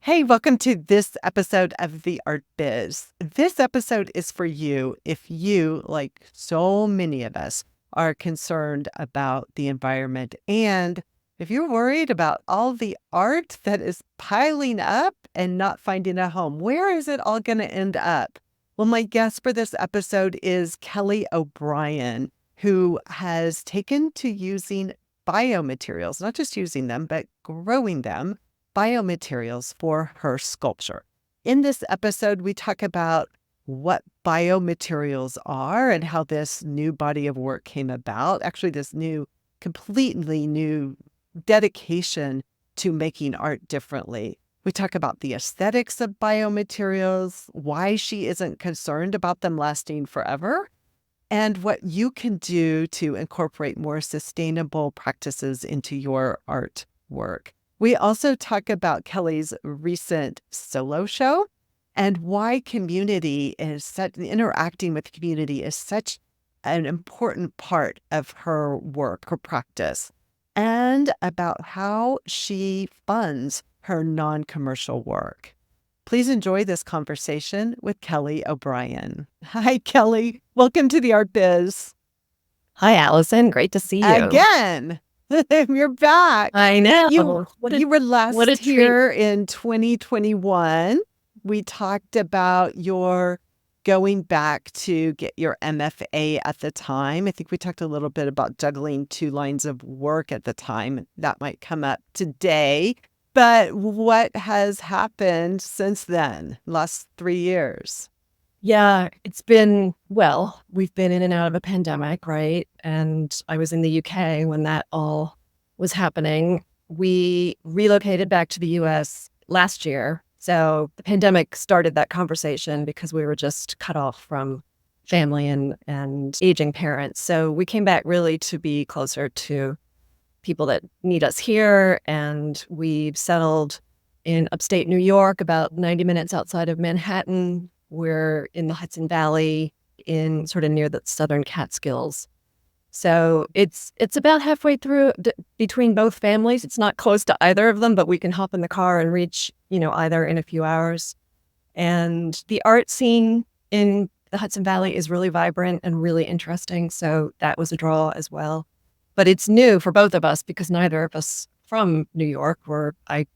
Hey, welcome to this episode of the Art Biz. This episode is for you if you, like so many of us, are concerned about the environment and if you're worried about all the art that is piling up and not finding a home. Where is it all going to end up? Well, my guest for this episode is Kelly OBrien, who has taken to using biomaterials, not just using them, but growing them biomaterials for her sculpture. In this episode, we talk about what biomaterials are and how this new body of work came about. Actually, this completely new dedication to making art differently. We talk about the aesthetics of biomaterials, why she isn't concerned about them lasting forever, and what you can do to incorporate more sustainable practices into your art work. We also talk about Kelly's recent solo show and why interacting with community is such an important part of her work, her practice, and about how she funds her non-commercial work. Please enjoy this conversation with Kelly OBrien. Hi, Kelly. Welcome to the Art Biz. Hi, Alyson. Great to see you. Again. You're back. I know. You were last here in 2021. We talked about your going back to get your MFA at the time. I think we talked a little bit about juggling two lines of work at the time. That might come up today. But what has happened since then, last 3 years? Yeah, we've been in and out of a pandemic, right? And I was in the UK when that all was happening. We relocated back to the US last year. So the pandemic started that conversation because we were just cut off from family and aging parents. So we came back really to be closer to people that need us here. And we've settled in upstate New York, about 90 minutes outside of Manhattan. We're in the Hudson Valley, in sort of near the southern Catskills. So it's about halfway through between both families. It's not close to either of them, but we can hop in the car and reach, either in a few hours. And the art scene in the Hudson Valley is really vibrant and really interesting. So that was a draw as well. But it's new for both of us because neither of us from New York, I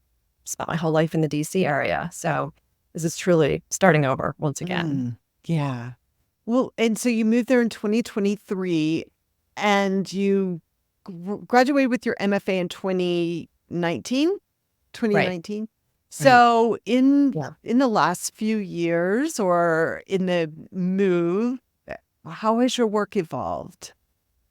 spent my whole life in the DC area. So this is truly starting over once again. Yeah. Well, and so you moved there in 2023 and you graduated with your MFA in 2019? Right. So in the last few years or in the move, how has your work evolved?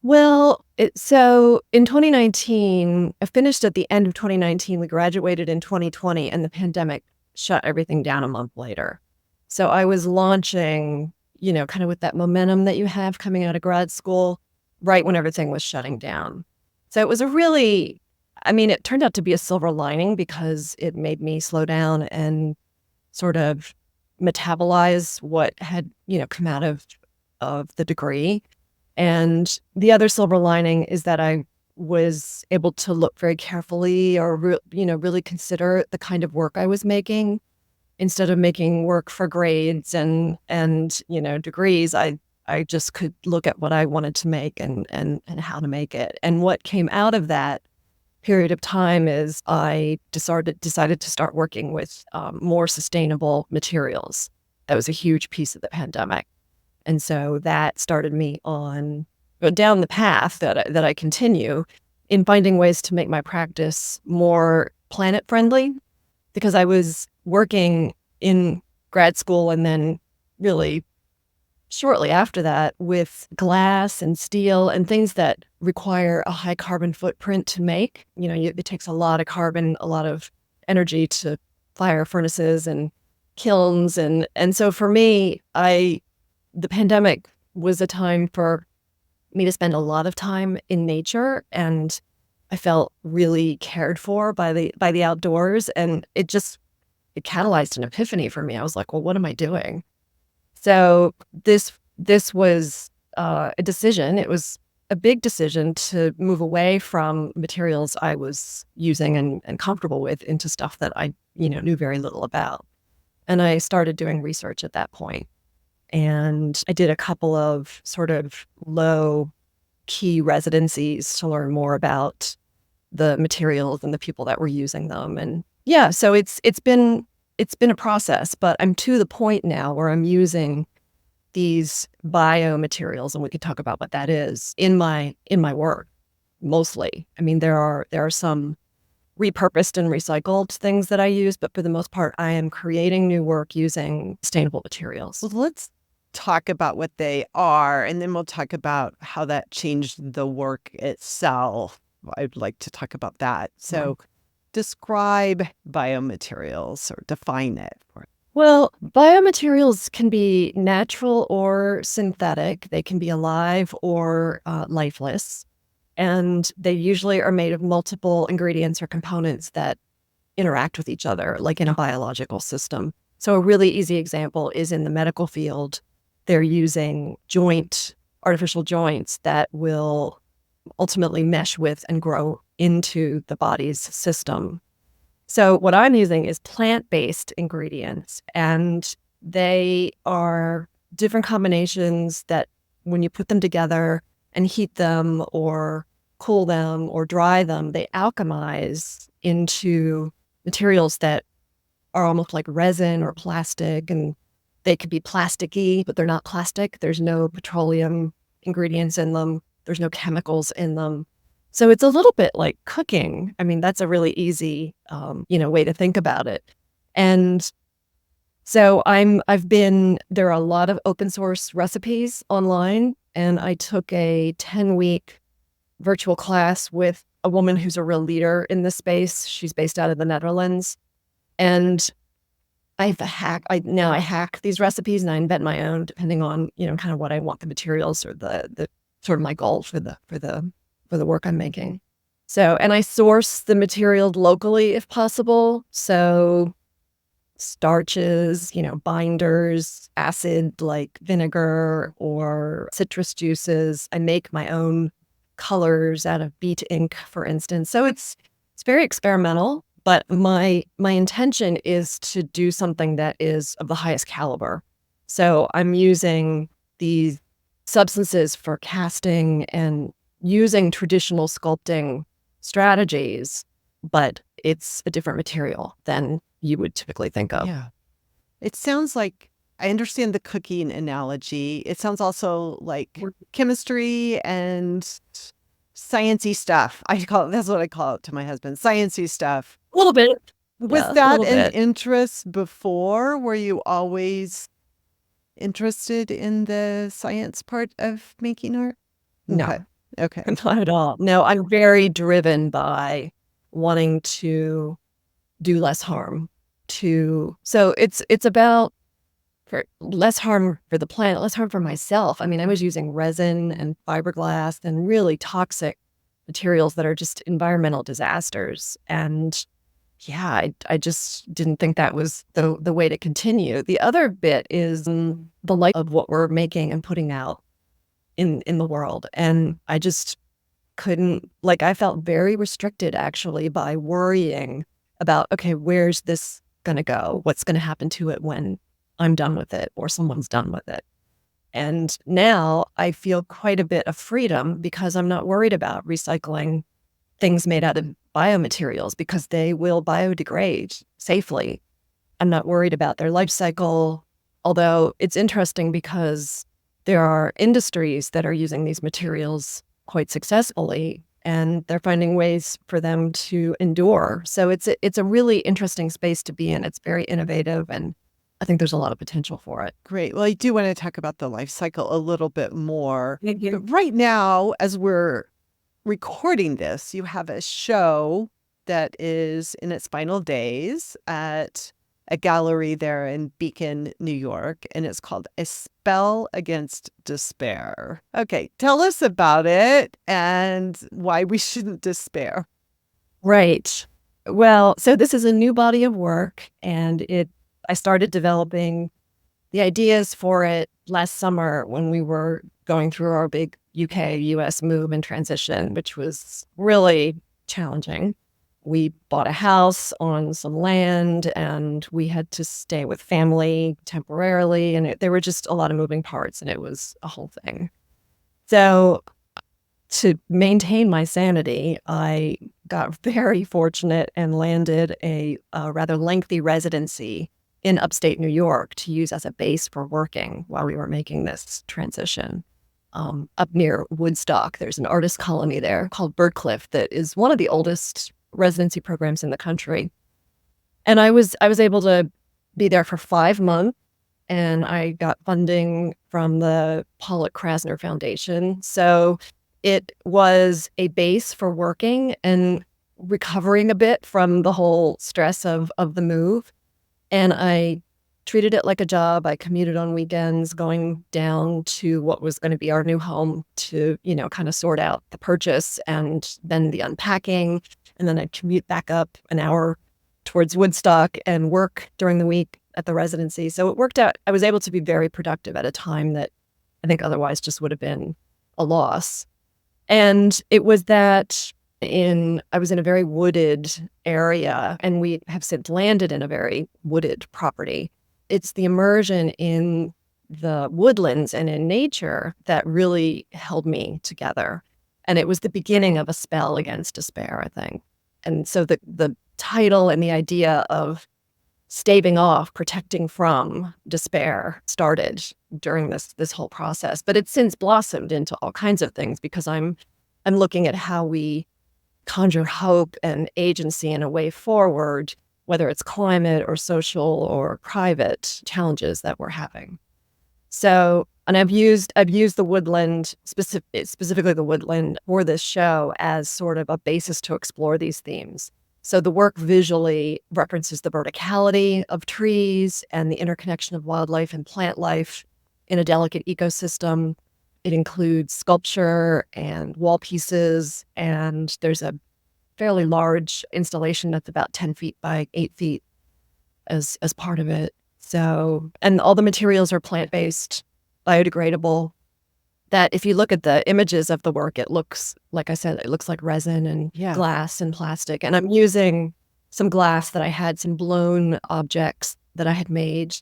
Well, so in 2019, I finished at the end of 2019. We graduated in 2020 and the pandemic shut everything down a month later. So I was launching, kind of with that momentum that you have coming out of grad school, right when everything was shutting down. So it was it turned out to be a silver lining because it made me slow down and sort of metabolize what had, come out of the degree. And the other silver lining is that I was able to look very carefully or, really consider the kind of work I was making. Instead of making work for grades and degrees, I just could look at what I wanted to make and how to make it. And what came out of that period of time is I decided to start working with more sustainable materials. That was a huge piece of the pandemic. And so that started me down the path that I continue in finding ways to make my practice more planet friendly, because I was working in grad school and then really shortly after that with glass and steel and things that require a high carbon footprint to make. It takes a lot of carbon, a lot of energy to fire furnaces and kilns. And so for me, the pandemic was a time for me to spend a lot of time in nature, and I felt really cared for by the outdoors, and it catalyzed an epiphany for me. I was like, well, what am I doing? So this was a decision. It was a big decision to move away from materials I was using and comfortable with into stuff that I, knew very little about. And I started doing research at that point. And I did a couple of sort of low key residencies to learn more about the materials and the people that were using them. And yeah, so it's been a process, but I'm to the point now where I'm using these biomaterials, and we could talk about what that is in my work mostly. I mean, there are some repurposed and recycled things that I use, but for the most part, I am creating new work using sustainable materials. Well, let's talk about what they are, and then we'll talk about how that changed the work itself. I'd like to talk about that. So describe biomaterials or define it for us. Well, biomaterials can be natural or synthetic. They can be alive or lifeless. And they usually are made of multiple ingredients or components that interact with each other, like in a biological system. So a really easy example is in the medical field. They're using artificial joints that will ultimately mesh with and grow into the body's system. So what I'm using is plant-based ingredients, and they are different combinations that when you put them together and heat them or cool them or dry them, they alchemize into materials that are almost like resin or plastic, and they could be plasticky, but they're not plastic. There's no petroleum ingredients in them. There's no chemicals in them. So it's a little bit like cooking. I mean, that's a really easy, way to think about it. And so there are a lot of open source recipes online, and I took a 10-week virtual class with a woman who's a real leader in this space. She's based out of the Netherlands. And I hack these recipes and I invent my own depending on, kind of what I want the materials or the sort of my goal for the work I'm making. So, and I source the material locally if possible. So starches, binders, acid like vinegar or citrus juices. I make my own colors out of beet ink, for instance. So it's very experimental, but my intention is to do something that is of the highest caliber. So I'm using these substances for casting and using traditional sculpting strategies, but it's a different material than you would typically think of. Yeah. It sounds like, I understand the cooking analogy. It sounds also like chemistry and sciencey stuff. That's what I call it to my husband, sciencey stuff. A little bit. Was that an interest before? Were you always interested in the science part of making art? No. Okay. Not at all. No, I'm very driven by wanting to do less harm so it's about for less harm for the planet, less harm for myself. I mean, I was using resin and fiberglass and really toxic materials that are just environmental disasters. And yeah, I just didn't think that was the way to continue. The other bit is the light of what we're making and putting out in the world. And I just couldn't, I felt very restricted actually by worrying about, okay, where's this going to go? What's going to happen to it when I'm done with it or someone's done with it? And now I feel quite a bit of freedom because I'm not worried about recycling things made out of biomaterials because they will biodegrade safely. I'm not worried about their life cycle, although it's interesting because there are industries that are using these materials quite successfully, and they're finding ways for them to endure. So it's a really interesting space to be in. It's very innovative, and I think there's a lot of potential for it. Great. Well, I do want to talk about the life cycle a little bit more. But right now, as we're recording this, you have a show that is in its final days at a gallery there in Beacon, New York, and it's called A Spell Against Despair. Okay, tell us about it and why we shouldn't despair. Right. Well, so this is a new body of work, and I started developing the ideas for it last summer when we were going through our big, UK, US move and transition, which was really challenging. We bought a house on some land and we had to stay with family temporarily. And there were just a lot of moving parts and it was a whole thing. So to maintain my sanity, I got very fortunate and landed a rather lengthy residency in upstate New York to use as a base for working while we were making this transition. Up near Woodstock, there's an artist colony there called Birdcliff that is one of the oldest residency programs in the country. And I was able to be there for 5 months, and I got funding from the Pollock Krasner Foundation. So it was a base for working and recovering a bit from the whole stress of the move. And I treated it like a job. I commuted on weekends, going down to what was going to be our new home to, kind of sort out the purchase and then the unpacking. And then I'd commute back up an hour towards Woodstock and work during the week at the residency. So it worked out. I was able to be very productive at a time that I think otherwise just would have been a loss. And it was that I was in a very wooded area, and we have since landed in a very wooded property. It's the immersion in the woodlands and in nature that really held me together. And it was the beginning of a spell against despair, I think. And so the title and the idea of staving off, protecting from despair started during this whole process. But it's since blossomed into all kinds of things because I'm looking at how we conjure hope and agency in a way forward, whether it's climate or social or private challenges that we're having. So, and I've used the woodland, specifically the woodland for this show as sort of a basis to explore these themes. So the work visually references the verticality of trees and the interconnection of wildlife and plant life in a delicate ecosystem. It includes sculpture and wall pieces, and there's a fairly large installation that's about 10 feet by 8 feet as part of it. So, and all the materials are plant-based, biodegradable, that if you look at the images of the work, it looks, like I said, it looks like resin and glass and plastic. And I'm using some glass that I had, some blown objects that I had made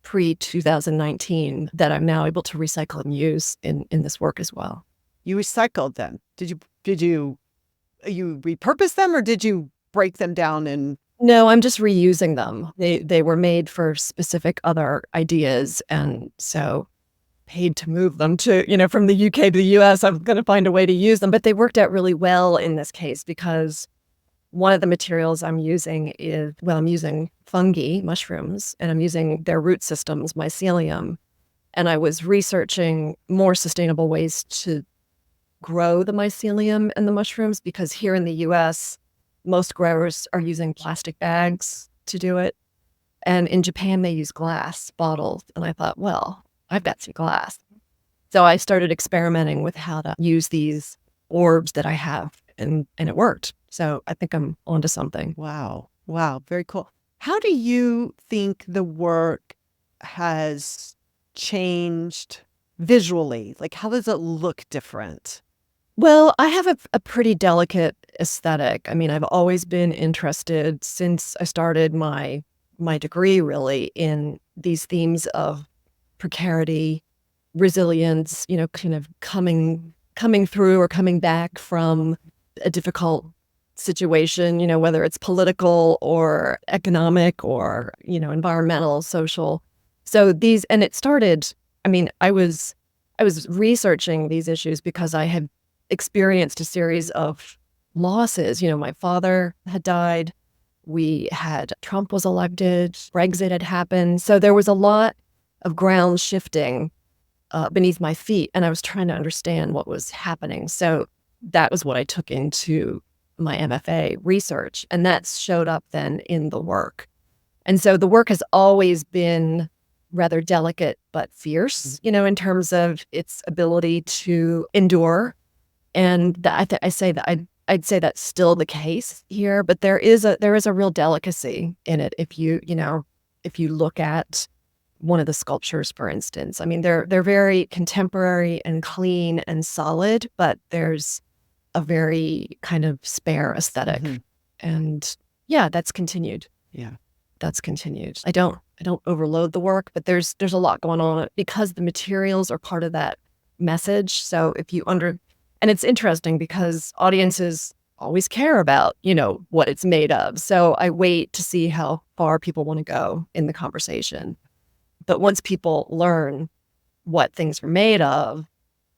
pre-2019 that I'm now able to recycle and use in this work as well. You recycled them. Did you repurpose them, or did you break them down and... No, I'm just reusing them. They were made for specific other ideas, and so paid to move them to, from the UK to the US. I'm going to find a way to use them, but they worked out really well in this case because one of the materials I'm using I'm using fungi, mushrooms, and I'm using their root systems, mycelium. And I was researching more sustainable ways to grow the mycelium and the mushrooms because here in the US, most growers are using plastic bags to do it. And in Japan, they use glass bottles. And I thought, well, I've got some glass. So I started experimenting with how to use these orbs that I have, and it worked. So I think I'm onto something. Wow. Very cool. How do you think the work has changed visually? Like, how does it look different? Well, I have a pretty delicate aesthetic. I mean, I've always been interested since I started my degree, really, in these themes of precarity, resilience, kind of coming through or coming back from a difficult situation, whether it's political or economic or, environmental, social. So and it started, I was researching these issues because I had experienced a series of losses. My father had died. Trump was elected, Brexit had happened. So there was a lot of ground shifting beneath my feet, and I was trying to understand what was happening. So that was what I took into my MFA research, and that showed up then in the work. And so the work has always been rather delicate but fierce, in terms of its ability to endure. And I'd say that's still the case here, but there is a real delicacy in it if you look at one of the sculptures, for instance. I mean, they're very contemporary and clean and solid, but there's a very kind of spare aesthetic. Mhm. And yeah, that's continued. Yeah. That's continued. I don't overload the work, but there's a lot going on because the materials are part of that message. So if you and it's interesting because audiences always care about, what it's made of. So I wait to see how far people want to go in the conversation. But once people learn what things are made of,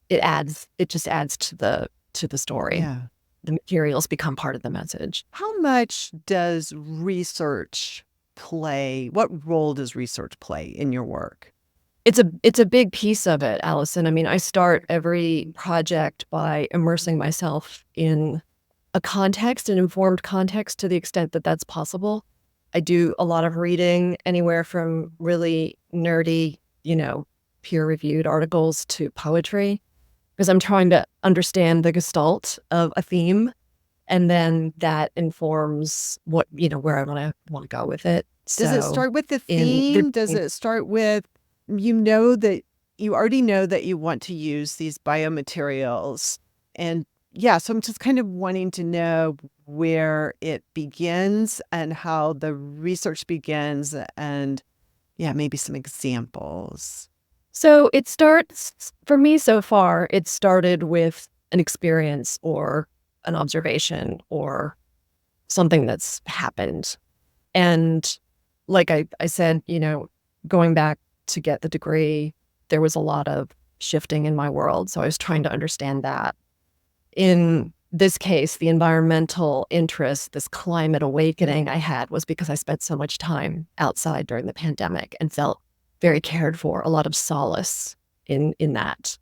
it just adds to the story. Yeah. The materials become part of the message. How much does research play? What role does research play in your work? It's a big piece of it, Alyson. I mean, I start every project by immersing myself in a context, an informed context to the extent that that's possible. I do a lot of reading, anywhere from really nerdy, peer-reviewed articles to poetry, because I'm trying to understand the gestalt of a theme, and then that informs what, where I want to go with it. Does it start with the theme? Does it start with, that you already know that you want to use these biomaterials? And yeah, so I'm just kind of wanting to know where it begins and how the research begins, and yeah, maybe some examples. So it starts, for me so far, it started with an experience or an observation or something that's happened. And like I said, going back to get the degree, there was a lot of shifting in my world. So I was trying to understand that. In this case, the environmental interest, this climate awakening I had was because I spent so much time outside during the pandemic and felt very cared for, a lot of solace in that.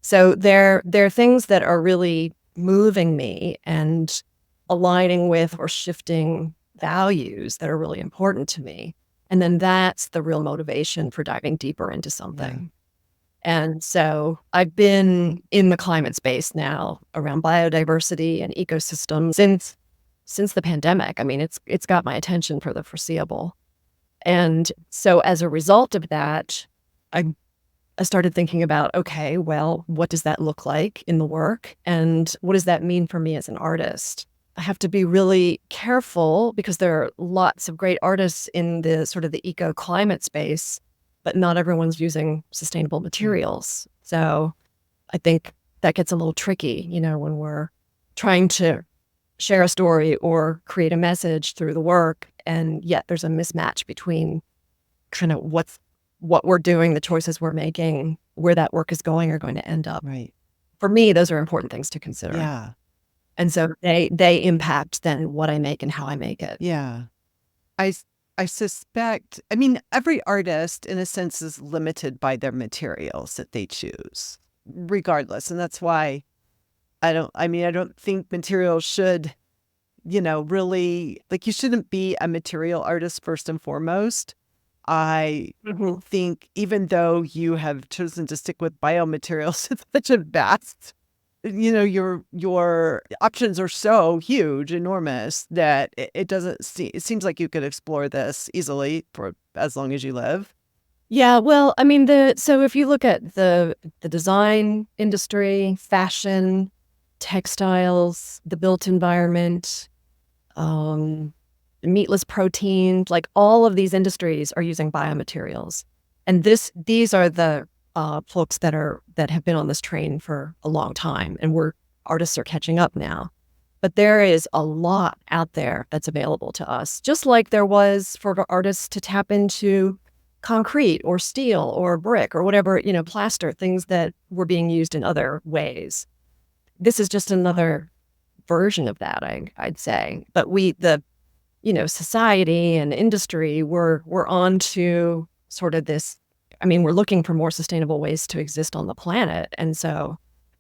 So there are things that are really moving me and aligning with or shifting values that are really important to me. And then that's the real motivation for diving deeper into something. Yeah. And so I've been in the climate space now around biodiversity and ecosystems since the pandemic. I mean, it's got my attention for the foreseeable. And so as a result of that, I started thinking about, okay, well, what does that look like in the work? And what does that mean for me as an artist? I have to be really careful because there are lots of great artists in the sort of the eco-climate space, but not everyone's using sustainable materials. So I think that gets a little tricky, when we're trying to share a story or create a message through the work, and yet there's a mismatch between kind of what we're doing, the choices we're making, where that work is going or going to end up. Right. For me, those are important things to consider. Yeah. And so they impact then what I make and how I make it. Yeah. I suspect, every artist in a sense is limited by their materials that they choose, regardless. And that's why I don't think materials should, really, like, you shouldn't be a material artist first and foremost. I think even though you have chosen to stick with biomaterials, it's such a vast, your options are so huge, enormous, that it seems like you could explore this easily for as long as you live. Yeah, well, so if you look at the design industry, fashion, textiles, the built environment, meatless protein, like all of these industries are using biomaterials. And these are the folks that have been on this train for a long time, and artists are catching up now. But there is a lot out there that's available to us, just like there was for artists to tap into concrete or steel or brick or whatever, plaster, things that were being used in other ways. This is just another version of that, I'd say. But society and industry, we're on to sort of this. We're looking for more sustainable ways to exist on the planet. And so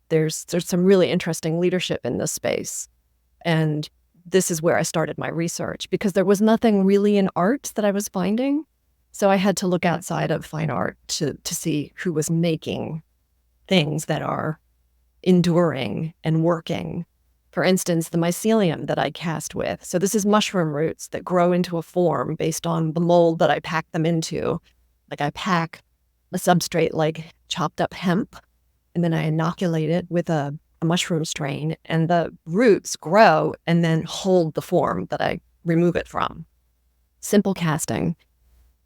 there's some really interesting leadership in this space. And this is where I started my research, because there was nothing really in art that I was finding. So I had to look outside of fine art to see who was making things that are enduring and working. For instance, the mycelium that I cast with. So this is mushroom roots that grow into a form based on the mold that I pack them into. Like I pack a substrate like chopped up hemp, and then I inoculate it with a mushroom strain, and the roots grow and then hold the form that I remove it from. Simple casting.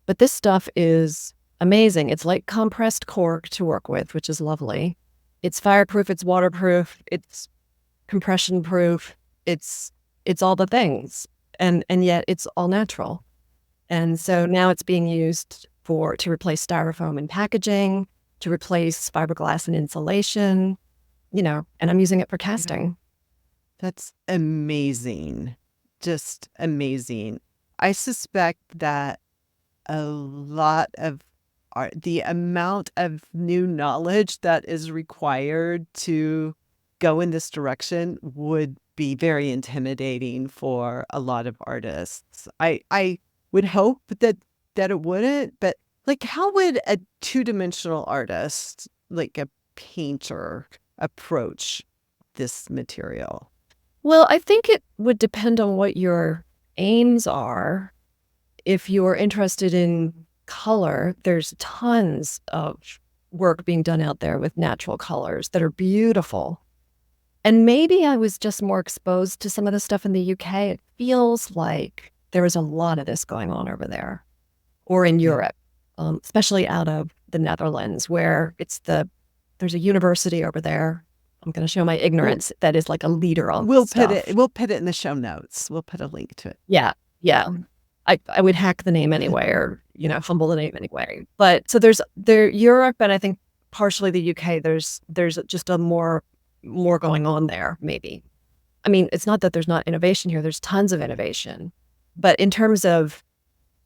But this stuff is amazing. It's like compressed cork to work with, which is lovely. It's fireproof, it's waterproof, it's compression proof, it's all the things. And yet it's all natural. And so now it's being used to replace styrofoam in packaging, to replace fiberglass in insulation, and I'm using it for casting. That's amazing. Just amazing. I suspect that a lot of the amount of new knowledge that is required to go in this direction would be very intimidating for a lot of artists. I would hope that it wouldn't, but like how would a two-dimensional artist, like a painter, approach this material? Well, I think it would depend on what your aims are. If you're interested in color, there's tons of work being done out there with natural colors that are beautiful. And maybe I was just more exposed to some of the stuff in the UK. It feels like there is a lot of this going on over there or in Europe, especially out of the Netherlands, where there's a university over there. I'm going to show my ignorance. That is like a leader on We'll stuff. put it in the show notes. We'll put a link to it. Yeah. I would hack the name anyway, or fumble the name anyway. But so there's Europe, and I think partially the UK. There's just a more going on there. Maybe. I mean, it's not that there's not innovation here. There's tons of innovation, but in terms of,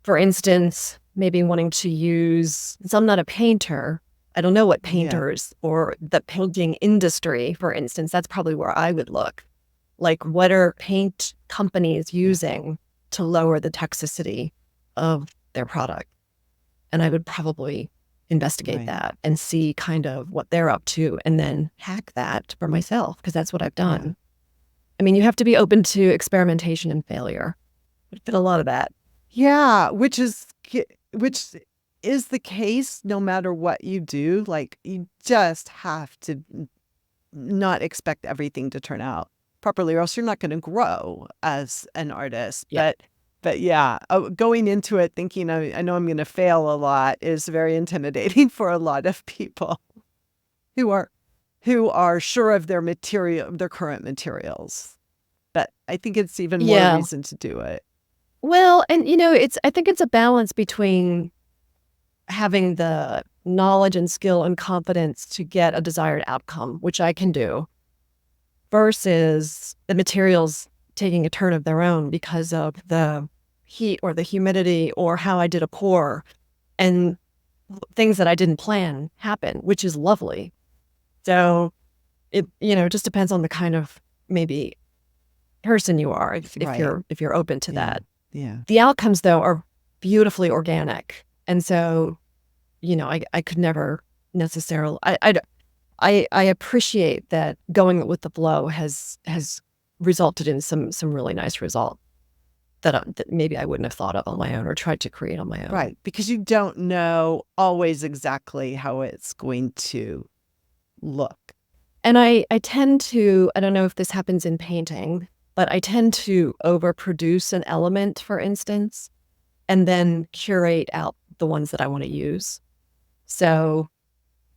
for instance, maybe wanting to use. Since I'm not a painter, I don't know what painters or the painting industry, for instance. That's probably where I would look. Like, what are paint companies using to lower the toxicity of their product? And I would probably investigate that and see kind of what they're up to and then hack that for myself, because that's what I've done. Yeah. I mean, you have to be open to experimentation and failure. I've done a lot of that. Yeah, which is the case no matter what you do. Like, you just have to not expect everything to turn out properly, or else you're not going to grow as an artist. Yeah. But yeah, going into it thinking I know I'm going to fail a lot is very intimidating for a lot of people who are sure of their current materials. But I think it's even more reason to do it. Well, and I think it's a balance between having the knowledge and skill and confidence to get a desired outcome, which I can do, versus the materials taking a turn of their own because of the heat or the humidity or how I did a pour, and things that I didn't plan happen, which is lovely. So it just depends on the kind of maybe person you are, if you're open to that. Yeah. The outcomes though are beautifully organic, and so I could never necessarily. I appreciate that going with the flow has resulted in some really nice result that maybe I wouldn't have thought of on my own or tried to create on my own. Right, because you don't know always exactly how it's going to look. And I tend to, I don't know if this happens in painting, but I tend to overproduce an element, for instance, and then curate out the ones that I want to use. So,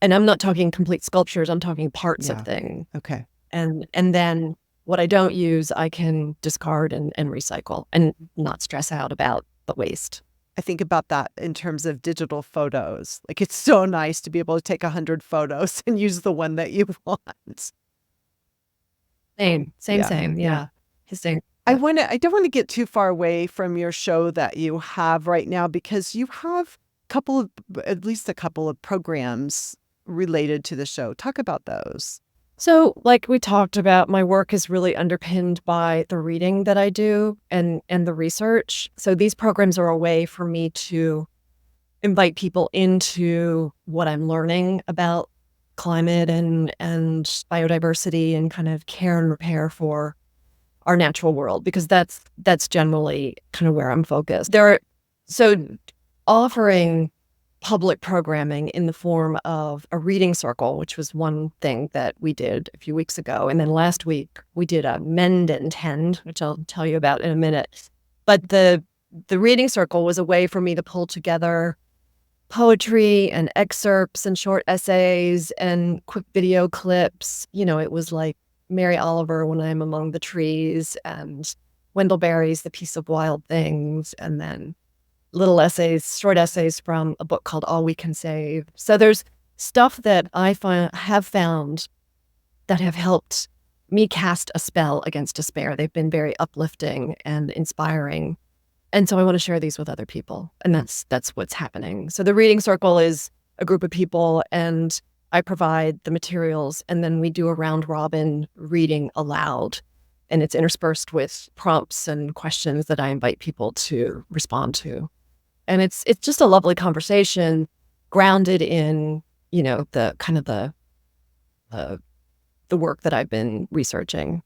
and I'm not talking complete sculptures, I'm talking parts of things. Okay. And then what I don't use, I can discard and recycle and not stress out about the waste. I think about that in terms of digital photos. Like, it's so nice to be able to take 100 photos and use the one that you want. Same. Yeah. Same. I don't want to get too far away from your show that you have right now, because you have at least a couple of programs related to the show. Talk about those. So, like we talked about, my work is really underpinned by the reading that I do and the research. So these programs are a way for me to invite people into what I'm learning about climate and biodiversity and kind of care and repair for our natural world, because that's generally kind of where I'm focused. So offering public programming in the form of a reading circle, which was one thing that we did a few weeks ago. And then last week we did a mend and tend, which I'll tell you about in a minute. But the reading circle was a way for me to pull together poetry and excerpts and short essays and quick video clips. It was like Mary Oliver, When I'm Among the Trees, and Wendell Berry's The Piece of Wild Things, and then little essays, short essays from a book called All We Can Save. So there's stuff that I have found that have helped me cast a spell against despair. They've been very uplifting and inspiring. And so I want to share these with other people. And that's what's happening. So the reading circle is a group of people, and I provide the materials, and then we do a round robin reading aloud. And it's interspersed with prompts and questions that I invite people to respond to. And it's just a lovely conversation grounded in, the kind of the work that I've been researching.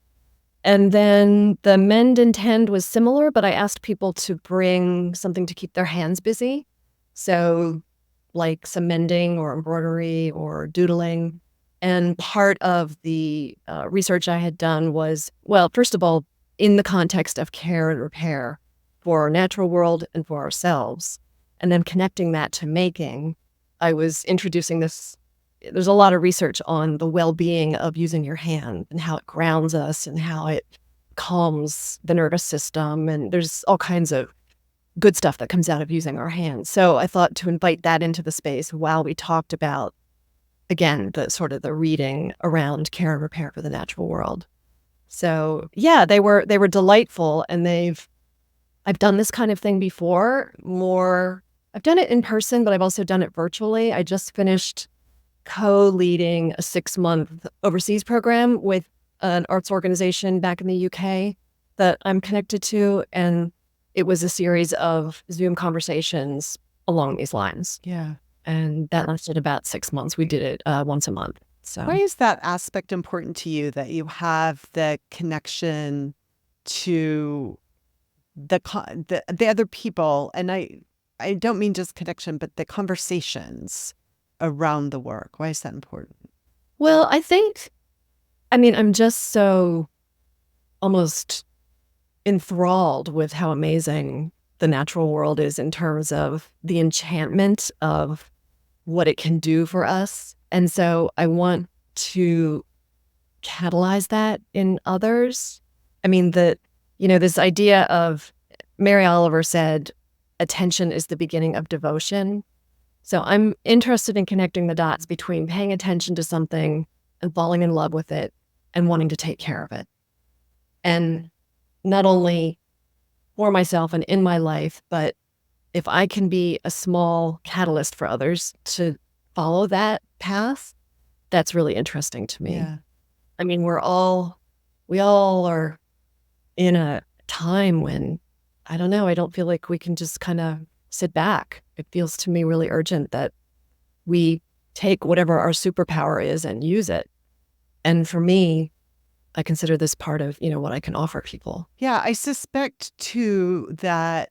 And then the mend and tend was similar, but I asked people to bring something to keep their hands busy. So like some mending or embroidery or doodling. And part of the research I had done was, well, first of all, in the context of care and repair for our natural world and for ourselves. And then connecting that to making, I was introducing this. There's a lot of research on the well-being of using your hand and how it grounds us and how it calms the nervous system. And there's all kinds of good stuff that comes out of using our hands. So I thought to invite that into the space while we talked about, again, the sort of the reading around care and repair for the natural world. So yeah, they were delightful, and I've done this kind of thing before. I've done it in person, but I've also done it virtually. I just finished co-leading a 6-month overseas program with an arts organization back in the UK that I'm connected to. And it was a series of Zoom conversations along these lines. Yeah. And that lasted about 6 months. We did it once a month. So why is that aspect important to you, that you have the connection to the other people? And I don't mean just connection, but the conversations around the work. Why is that important? Well, I'm just so almost enthralled with how amazing the natural world is in terms of the enchantment of what it can do for us. And so I want to catalyze that in others. I mean, this idea of, Mary Oliver said, attention is the beginning of devotion. So I'm interested in connecting the dots between paying attention to something and falling in love with it and wanting to take care of it. And not only for myself and in my life, but if I can be a small catalyst for others to follow that path, that's really interesting to me. Yeah. I mean, we all are in a time when, I don't know, I don't feel like we can just kind of sit back. It feels to me really urgent that we take whatever our superpower is and use it. And for me, I consider this part of, what I can offer people. Yeah, I suspect too that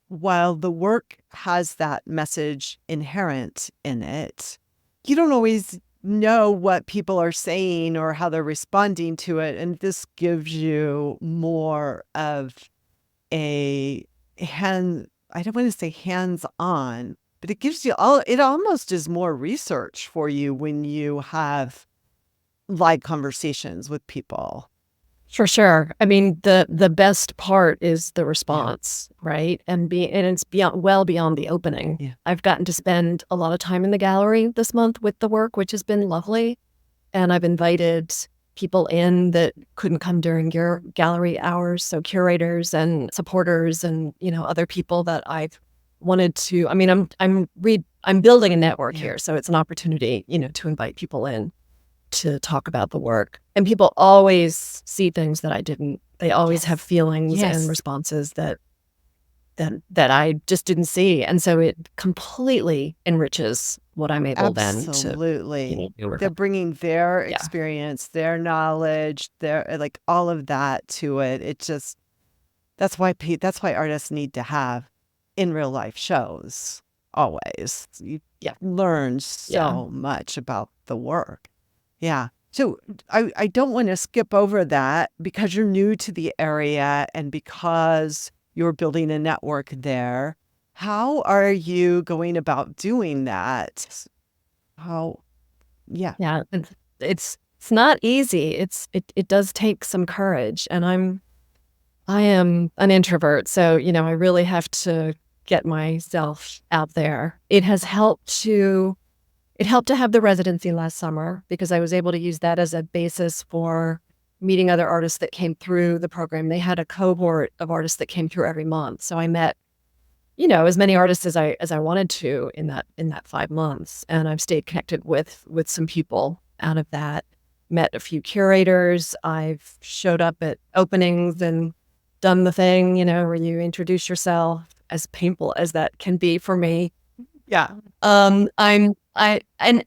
while the work has that message inherent in it, you don't always know what people are saying or how they're responding to it. And this gives you more of I don't want to say hands-on, but it gives you it almost is more research for you when you have live conversations with people. For sure. I mean, the best part is the response, right? And it's well beyond the opening. Yeah. I've gotten to spend a lot of time in the gallery this month with the work, which has been lovely. And I've invited people in that couldn't come during your gallery hours. So curators and supporters and, other people that I've wanted to, I'm building a network here. So it's an opportunity, to invite people in to talk about the work. And people always see things that I didn't. They always have feelings and responses that I just didn't see. And so it completely enriches what I'm able then to. Absolutely. They're bringing their experience, their knowledge, their all of that to it. It that's why artists need to have in real life shows always. You Yeah. learn so much about the work. Yeah. So I don't want to skip over that because you're new to the area and because you're building a network there. How are you going about doing that? How, yeah. Yeah. It's not easy. It does take some courage. And I am an introvert. So, I really have to get myself out there. It helped to have the residency last summer because I was able to use that as a basis for meeting other artists that came through the program. They had a cohort of artists that came through every month. So I met, as many artists as I wanted to in that 5 months. And I've stayed connected with some people out of that. Met a few curators. I've showed up at openings and done the thing, where you introduce yourself, as painful as that can be for me. Yeah. And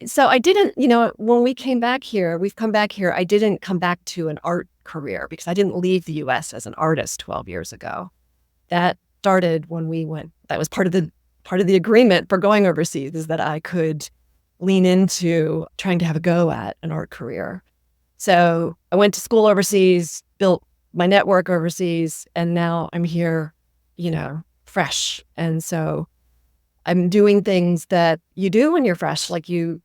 so I didn't, when we've come back here, I didn't come back to an art career because I didn't leave the US as an artist 12 years ago. That started when we went. That was part of the agreement for going overseas, is that I could lean into trying to have a go at an art career. So I went to school overseas, built my network overseas, and now I'm here, fresh. And so I'm doing things that you do when you're fresh, like you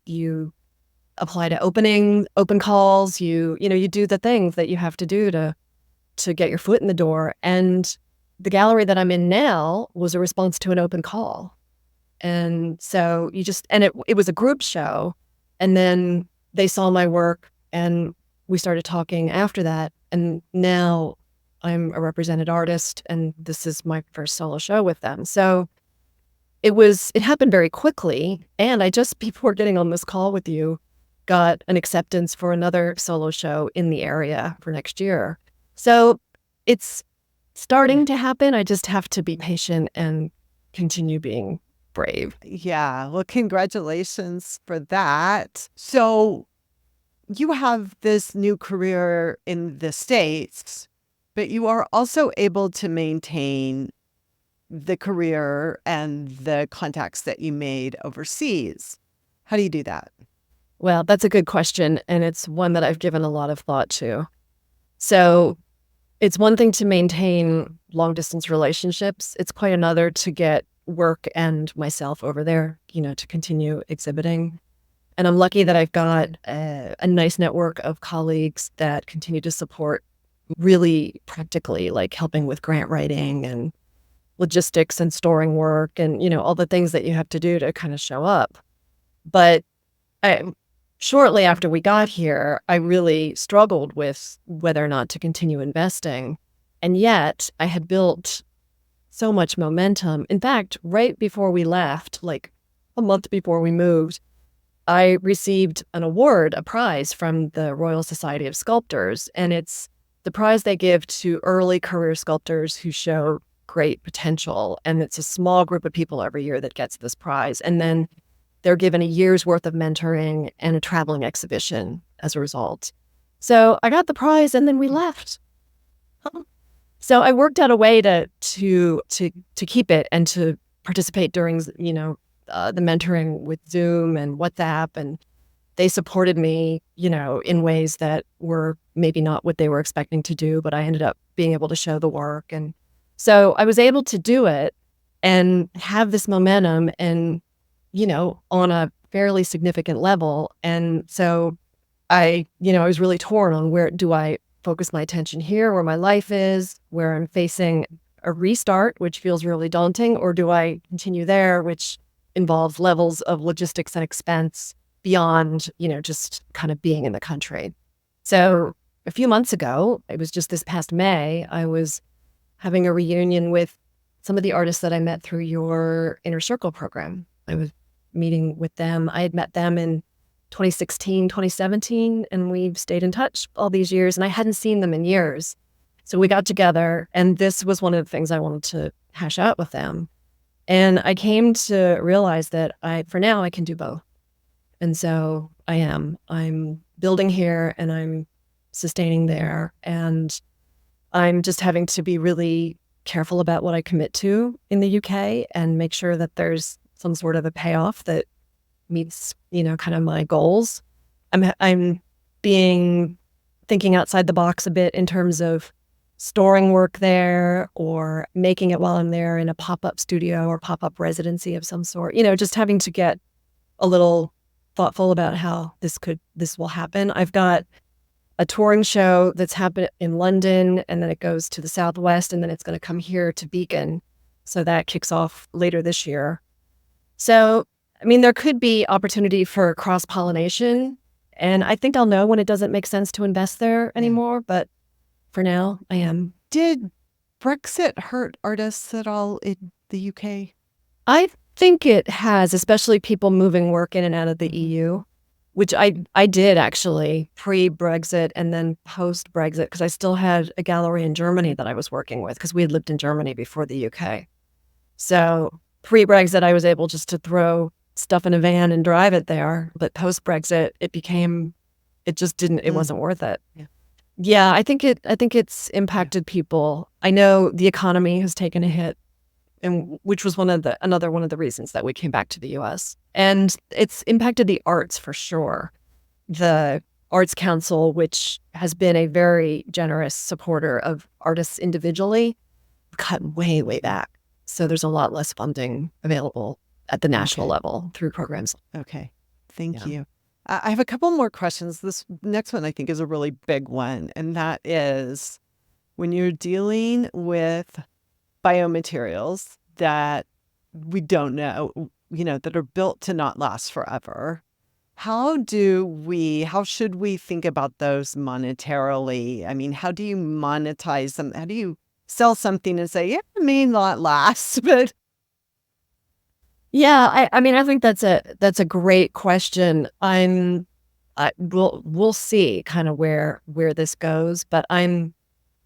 apply to open calls, you do the things that you have to do to get your foot in the door. And the gallery that I'm in now was a response to an open call. And so it was a group show, and then they saw my work and we started talking after that. And now I'm a represented artist, and this is my first solo show with them. So it happened very quickly. And I just, before getting on this call with you, got an acceptance for another solo show in the area for next year. So it's starting to happen. I just have to be patient and continue being brave. Yeah. Well, congratulations for that. So you have this new career in the States, but you are also able to maintain the career and the contacts that you made overseas. How do you do that? Well, that's a good question, and it's one that I've given a lot of thought to. So it's one thing to maintain long-distance relationships. It's quite another to get work and myself over there, to continue exhibiting. And I'm lucky that I've got a nice network of colleagues that continue to support really practically, like helping with grant writing and logistics and storing work and, all the things that you have to do to kind of show up. But shortly after we got here, I really struggled with whether or not to continue investing. And yet I had built so much momentum. In fact, right before we left, like a month before we moved, I received an award, a prize from the Royal Society of Sculptors. And it's the prize they give to early career sculptors who show great potential. And it's a small group of people every year that gets this prize. And then they're given a year's worth of mentoring and a traveling exhibition as a result. So I got the prize and then we left. So I worked out a way to keep it and to participate during, the mentoring with Zoom and WhatsApp, and they supported me, in ways that were maybe not what they were expecting to do, but I ended up being able to show the work. And so I was able to do it and have this momentum and, on a fairly significant level. And so I was really torn on where do I focus my attention here, where my life is, where I'm facing a restart, which feels really daunting, or do I continue there, which involves levels of logistics and expense beyond, just kind of being in the country. So a few months ago, it was just this past May, I was having a reunion with some of the artists that I met through your Inner Circle program. I was meeting with them. I had met them in 2016, 2017, and we've stayed in touch all these years, and I hadn't seen them in years. So we got together, and this was one of the things I wanted to hash out with them. And I came to realize that for now, I can do both. And so I'm building here and I'm sustaining there. And I'm just having to be really careful about what I commit to in the UK and make sure that there's some sort of a payoff that meets, kind of my goals. I'm thinking outside the box a bit in terms of storing work there or making it while I'm there in a pop-up studio or pop-up residency of some sort, just having to get a little thoughtful about how this will happen. I've got a touring show that's happened in London, and then it goes to the Southwest, and then it's going to come here to Beacon. So that kicks off later this year. So, there could be opportunity for cross-pollination, and I think I'll know when it doesn't make sense to invest there anymore, but for now, I am. Did Brexit hurt artists at all in the UK? I think it has, especially people moving work in and out of the EU, which I did actually pre-Brexit and then post-Brexit, because I still had a gallery in Germany that I was working with because we had lived in Germany before the UK. So pre-Brexit, I was able just to throw stuff in a van and drive it there. But post-Brexit, it wasn't worth it. Yeah, I think it's impacted people. I know the economy has taken a hit, and which was another one of the reasons that we came back to the US. And it's impacted the arts for sure. The Arts Council, which has been a very generous supporter of artists individually, cut way, way back. So there's a lot less funding available at the national level through programs. Okay. Thank you. I have a couple more questions. This next one I think is a really big one, and that is when you're dealing with biomaterials that we don't know, that are built to not last forever, how should we think about those monetarily? How do you monetize them? How do you sell something and say, yeah, it may not last, but yeah, I think that's a great question. We'll see kind of where this goes, but I'm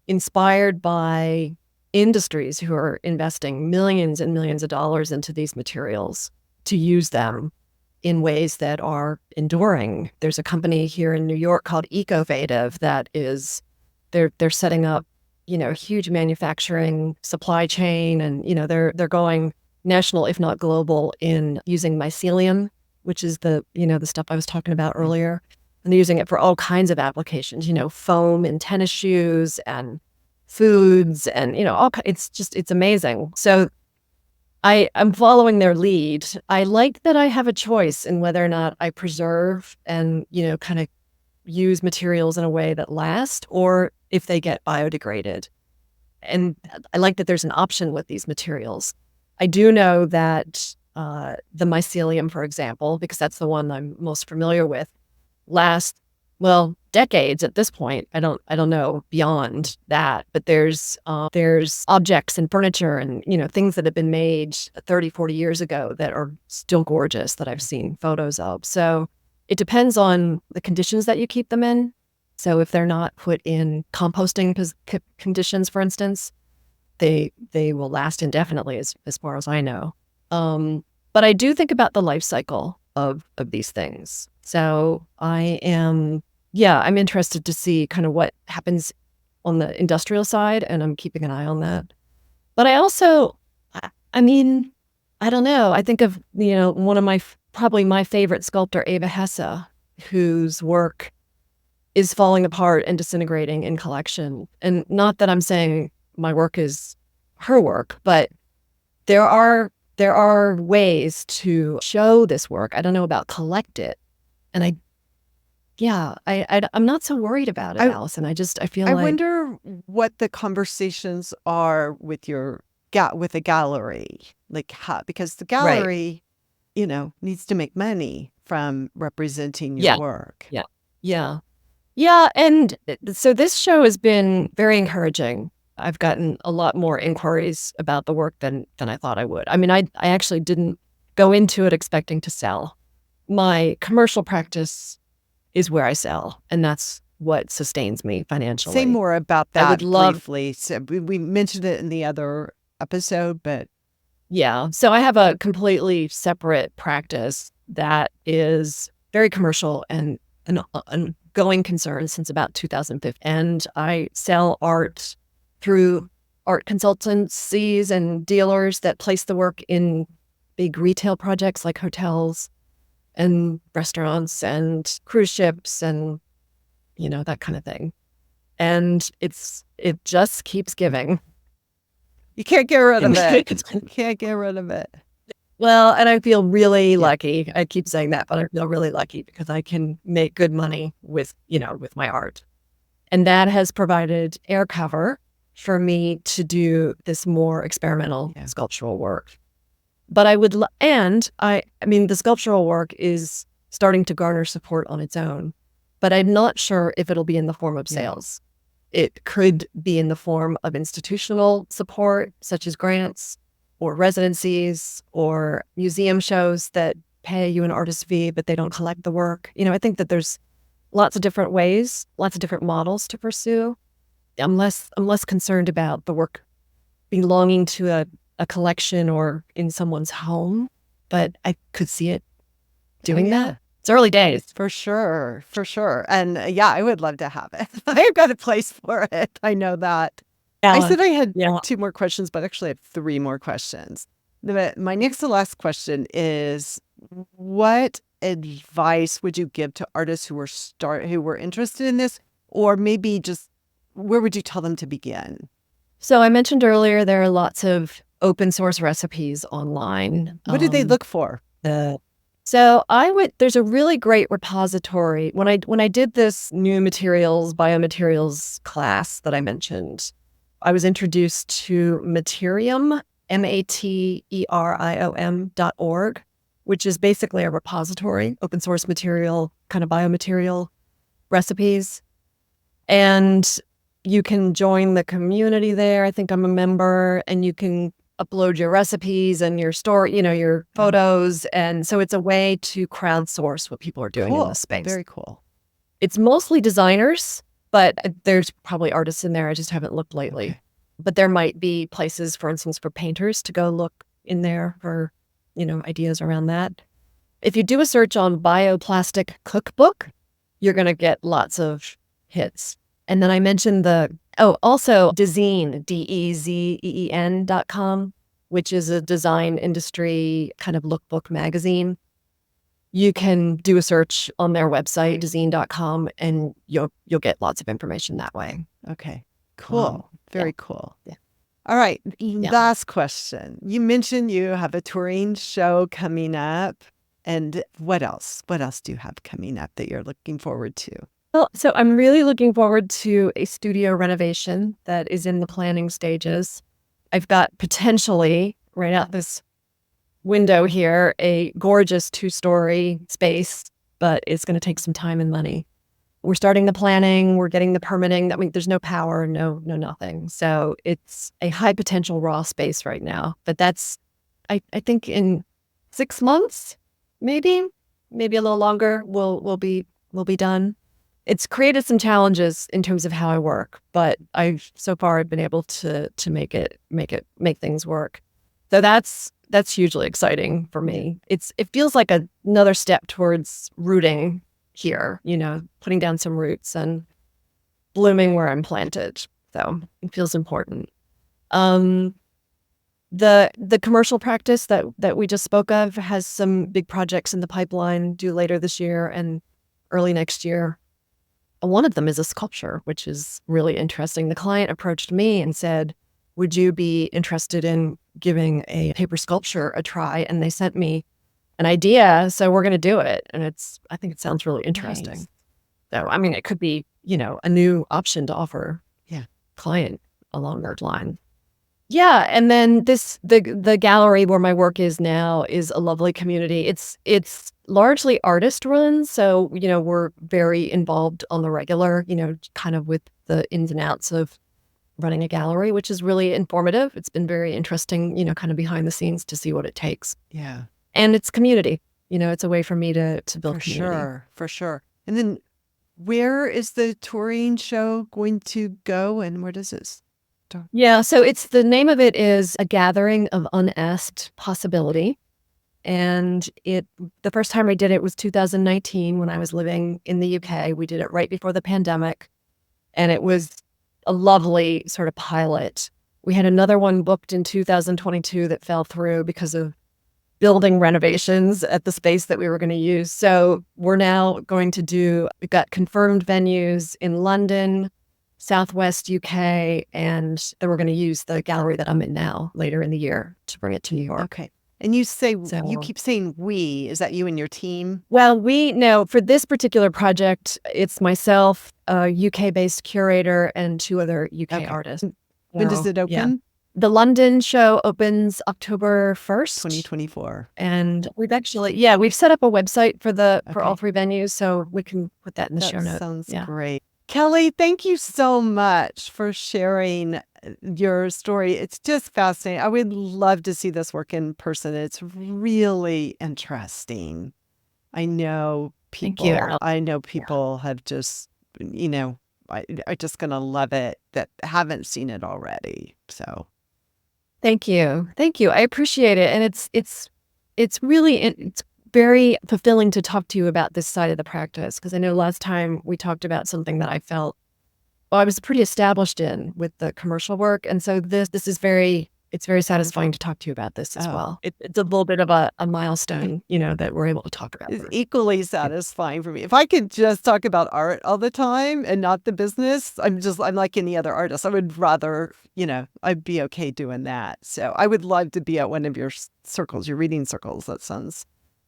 inspired by industries who are investing millions and millions of dollars into these materials to use them in ways that are enduring. There's a company here in New York called Ecovative that is, they're setting up, huge manufacturing supply chain, and they're going national, if not global, in using mycelium, which is the stuff I was talking about earlier. And they're using it for all kinds of applications, foam in tennis shoes and foods and, it's amazing. So I'm following their lead. I like that I have a choice in whether or not I preserve and, kind of use materials in a way that last, or if they get biodegraded. And I like that there's an option with these materials. I do know that the mycelium, for example, because that's the one I'm most familiar with, lasts, decades at this point. I don't know beyond that, but there's objects and furniture and, things that have been made 30, 40 years ago that are still gorgeous that I've seen photos of. So it depends on the conditions that you keep them in. So if they're not put in composting conditions, for instance, they will last indefinitely as far as I know. But I do think about the life cycle of these things. So I'm interested to see kind of what happens on the industrial side, and I'm keeping an eye on that. But I also, I don't know. I think of, one of probably my favorite sculptor, Eva Hesse, whose work is falling apart and disintegrating in collection. And not that I'm saying my work is her work, but there are ways to show this work. I don't know about collect it. And I'm not so worried about it, Alyson. I feel like... I wonder what the conversations are with with a gallery, like how, because the gallery, needs to make money from representing your work. Yeah. And so this show has been very encouraging. I've gotten a lot more inquiries about the work than I thought I would. I actually didn't go into it expecting to sell. My commercial practice is where I sell, and that's what sustains me financially. Say more about that. I would love... briefly. So we mentioned it in the other episode, but... Yeah. So I have a completely separate practice that is very commercial and an going concern since about 2015. And I sell art through art consultancies and dealers that place the work in big retail projects like hotels and restaurants and cruise ships and, that kind of thing. And it just keeps giving. You can't get rid of it. You can't get rid of it. Well, and I feel really lucky. I keep saying that, but I feel really lucky because I can make good money with my art. And that has provided air cover for me to do this more experimental sculptural work. But the sculptural work is starting to garner support on its own, but I'm not sure if it'll be in the form of sales. It could be in the form of institutional support, such as grants or residencies or museum shows that pay you an artist fee, but they don't collect the work. I think that there's lots of different ways, lots of different models to pursue. I'm less concerned about the work belonging to a collection or in someone's home, but I could see it doing that. It's early days. For sure. And I would love to have it. I've got a place for it. I know that. I said I had 2 more questions, but actually I have 3 more questions. My next to last question is, what advice would you give to artists who were interested in this, or maybe just where would you tell them to begin? So I mentioned earlier there are lots of open source recipes online. What do they look for? So there's a really great repository. When I did this new biomaterials class that I mentioned, I was introduced to Materium, Materiom.org, which is basically a repository, open source material, kind of biomaterial recipes. And you can join the community there. I think I'm a member, and you can upload your recipes and your your photos. And so it's a way to crowdsource what people are doing in the space. Very cool. It's mostly designers, but there's probably artists in there. I just haven't looked lately. Okay. But there might be places, for instance, for painters to go look in there for, ideas around that. If you do a search on bioplastic cookbook, you're going to get lots of hits. And then I mentioned also Dezeen, DEZEEN.com, which is a design industry kind of lookbook magazine. You can do a search on their website, Dezeen.com, and you'll get lots of information that way. Okay, cool. Very cool. Yeah. All right, last question. You mentioned you have a touring show coming up. And what else? What else do you have coming up that you're looking forward to? Well, so I'm really looking forward to a studio renovation that is in the planning stages. I've got potentially, right out this window here, a gorgeous 2-story space, but it's going to take some time and money. We're starting the planning. We're getting the permitting. There's no power, no nothing. So it's a high potential raw space right now. But that's, I think in 6 months, maybe a little longer, we'll be done. It's created some challenges in terms of how I work, but I've been able to make things work. So that's hugely exciting for me. It feels like another step towards rooting here, putting down some roots and blooming where I'm planted. So it feels important. The commercial practice that we just spoke of has some big projects in the pipeline due later this year and early next year. One of them is a sculpture, which is really interesting. The client approached me and said, would you be interested in giving a paper sculpture a try? And they sent me an idea, so we're going to do it. And I think it sounds really interesting. Nice. So, it could be, a new option to offer client along that line. Yeah, and then the gallery where my work is now is a lovely community. It's largely artist run, so we're very involved on the regular, kind of with the ins and outs of running a gallery, which is really informative. It's been very interesting, kind of behind the scenes to see what it takes. Yeah, and it's community. It's a way for me to build community. For sure. And then, where is the touring show going to go, and where does it? Yeah, so the name of it is A Gathering of Unasked Possibility. And the first time I did it was 2019 when I was living in the UK. We did it right before the pandemic. And it was a lovely sort of pilot. We had another one booked in 2022 that fell through because of building renovations at the space that we were going to use. So we've got confirmed venues in London, Southwest UK, and then we're going to use the gallery that I'm in now later in the year to bring it to New York. Okay. And you So, keep saying we. Is that you and your team? well, for this particular project, it's myself, a UK-based curator, and 2 other UK artists. When does it open? Yeah. The London show opens October 1st, 2024. And we've set up a website for all 3 venues, so we can put that in the show notes. Sounds great. Kelly, thank you so much for sharing your story. It's just fascinating. I would love to see this work in person. It's really interesting. I know people. Thank you. I know people have just, are just going to love it that haven't seen it already. So, thank you. I appreciate it, and it's very fulfilling to talk to you about this side of the practice, because I know last time we talked about something that I felt I was pretty established in with the commercial work, and so this is very satisfying to talk to you about this as well. It's a little bit of a milestone, that we're able to talk about. It's equally satisfying for me. If I could just talk about art all the time and not the business, I'm like any other artist. I would rather, I'd be okay doing that. So I would love to be at one of your circles, your reading circles. That sounds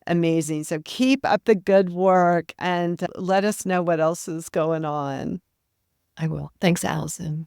amazing. So keep up the good work and let us know what else is going on. I will. Thanks, Alyson.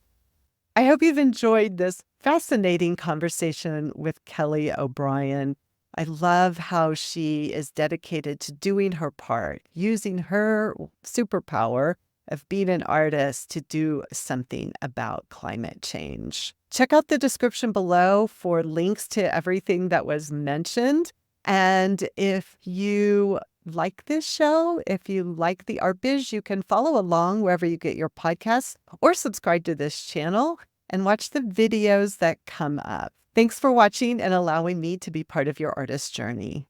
I hope you've enjoyed this fascinating conversation with Kelly OBrien. I love how she is dedicated to doing her part, using her superpower of being an artist to do something about climate change. Check out the description below for links to everything that was mentioned. And if you like this show, if you like the Art Biz, you can follow along wherever you get your podcasts or subscribe to this channel and watch the videos that come up. Thanks for watching and allowing me to be part of your artist journey.